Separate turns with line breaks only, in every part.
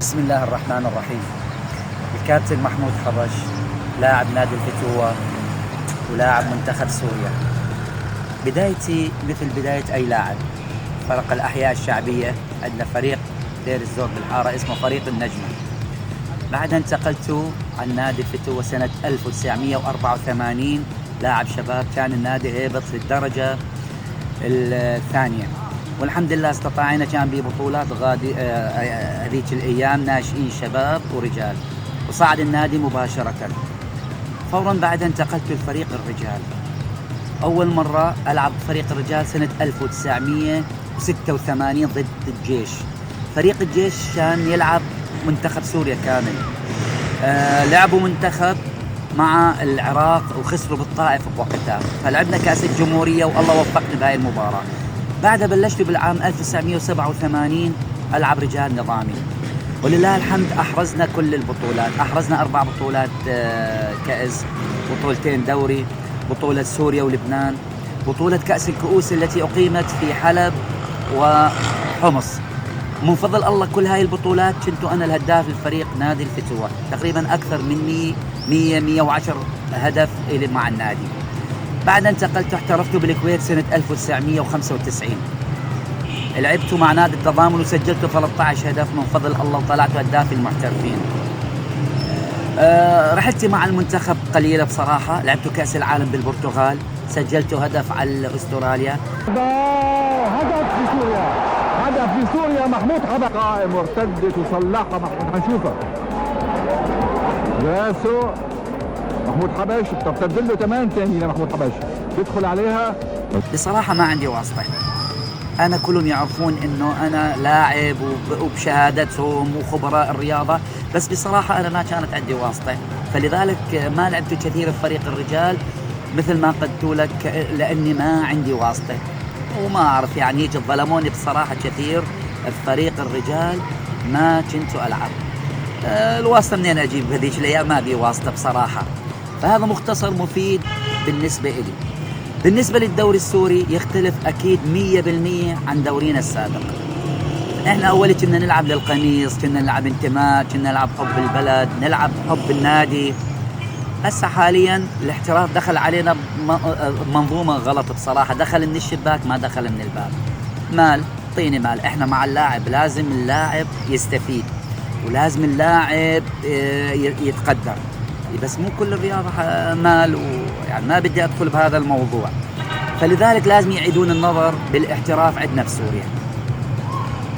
بسم الله الرحمن الرحيم. الكابتن محمود حبش لاعب نادي الفتوة ولاعب منتخب سوريا. بدايتي مثل بداية أي لاعب، فرق الأحياء الشعبية، عندنا فريق دير الزور بالحارة اسمه فريق النجمة. بعدها انتقلت عن نادي الفتوة سنة 1984، لاعب شباب، كان النادي هبط للدرجة الثانية، والحمد لله استطعنا، كان ببطولات غادي هذيك الايام ناشئين شباب ورجال، وصعد النادي مباشرة. فورا بعد انتقلت لفريق الرجال. اول مرة العب فريق الرجال سنة 1986 ضد الجيش. فريق الجيش كان يلعب منتخب سوريا كامل. لعبوا منتخب مع العراق وخسروا بالطائف بوقتها، فلعبنا كأس الجمهورية والله وفقني بهاي المباراة. بعدها بلشت بالعام 1987 ألعب رجال نظامي، ولله الحمد أحرزنا كل البطولات. أحرزنا 4 بطولات كأس، بطولتين دوري، بطولة سوريا ولبنان، بطولة كأس الكؤوس التي أقيمت في حلب وحمص. من فضل الله كل هاي البطولات كنت أنا الهداف للفريق نادي الفتوة، تقريبا أكثر من 110 هدف مع النادي. بعد انتقلت احترفت بالكويت سنة 1995. لعبت مع نادي التضامن وسجلت 13 هدف من فضل الله، وطلعت هداف المحترفين. رحلتي مع المنتخب قليلة بصراحة. لعبت كأس العالم بالبرتغال، سجلت هدف على استراليا.
هدف في سوريا، هدف في سوريا. محمود حبش قائم مرتدة وصلحها. محمود هنشوفها راسه محمود حبش، بترتد له كمان ثاني لمحمود حبش يدخل عليها.
بصراحة ما عندي واسطة، أنا كلهم يعرفون إنه أنا لاعب وبشهادتهم وخبراء الرياضة، بس بصراحة أنا ما كانت عندي واسطة، فلذلك ما لعبت كثير في فريق الرجال مثل ما قلت لك، لأني ما عندي واسطة وما أعرف، يعني هيك ظلموني بصراحة كثير في فريق الرجال، ما كنت ألعب. الواسطة منين أجيب هذيك الأيام؟ ما بي واسطة بصراحة. فهذا مختصر مفيد بالنسبة إلي. بالنسبة للدوري السوري يختلف أكيد 100% عن دورينا السابق. إحنا أول كنا نلعب للقميص، كنا نلعب انتماء، كنا نلعب حب البلد، نلعب حب النادي. هسه حاليا الاحتراف دخل علينا بمنظومة غلط بصراحة، دخل من الشباك ما دخل من الباب. مال طيني مال. إحنا مع اللاعب لازم اللاعب يستفيد، ولازم اللاعب يتقدر، بس مو كل الرياضة مال، ويعني ما بدي أدخل بهذا الموضوع. فلذلك لازم يعيدون النظر بالاحتراف عندنا في سوريا.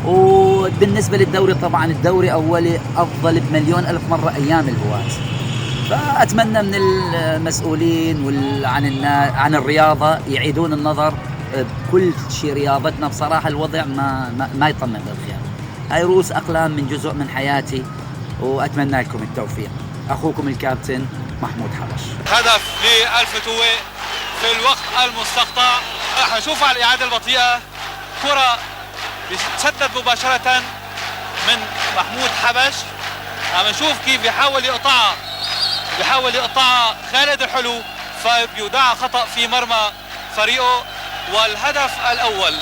وبالنسبة للدوري طبعا الدوري أولي أفضل بمليون ألف مرة أيام الهواة. فأتمنى من المسؤولين عن الرياضة يعيدون النظر بكل شيء رياضتنا. بصراحة الوضع ما يطمن بالخير. هاي رؤوس أقلام من جزء من حياتي، وأتمنى لكم التوفيق. أخوكم الكابتن محمود حبش.
هدف للفتوة في الوقت المستقطع. راح نشوف على الإعادة البطيئة كرة تسدد مباشرة من محمود حبش. عم نشوف كيف بيحاول يقطعها خالد الحلو، فبيودع خطأ في مرمى فريقه، والهدف الأول.